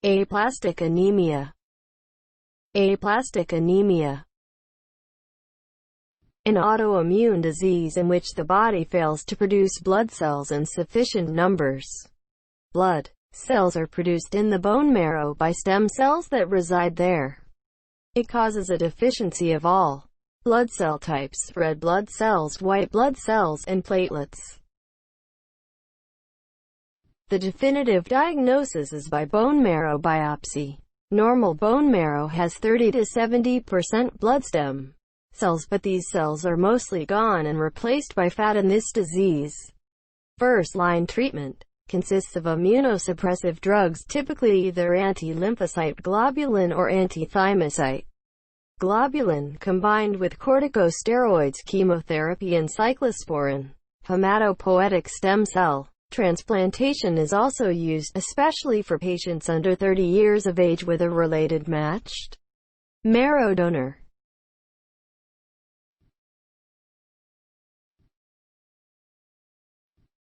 Aplastic anemia. Aplastic anemia. An autoimmune disease in which the body fails to produce blood cells in sufficient numbers. Blood cells are produced in the bone marrow by stem cells that reside there. It causes a deficiency of all blood cell types: red blood cells, white blood cells, and platelets. The definitive diagnosis is by bone marrow biopsy. Normal bone marrow has 30 to 70% blood stem cells, but these cells are mostly gone and replaced by fat in this disease. First-line treatment consists of immunosuppressive drugs, typically either anti-lymphocyte globulin or anti-thymocyte globulin, combined with corticosteroids, chemotherapy, and ciclosporin. Hematopoietic stem cell transplantation is also used, especially for patients under 30 years of age with a related matched marrow donor.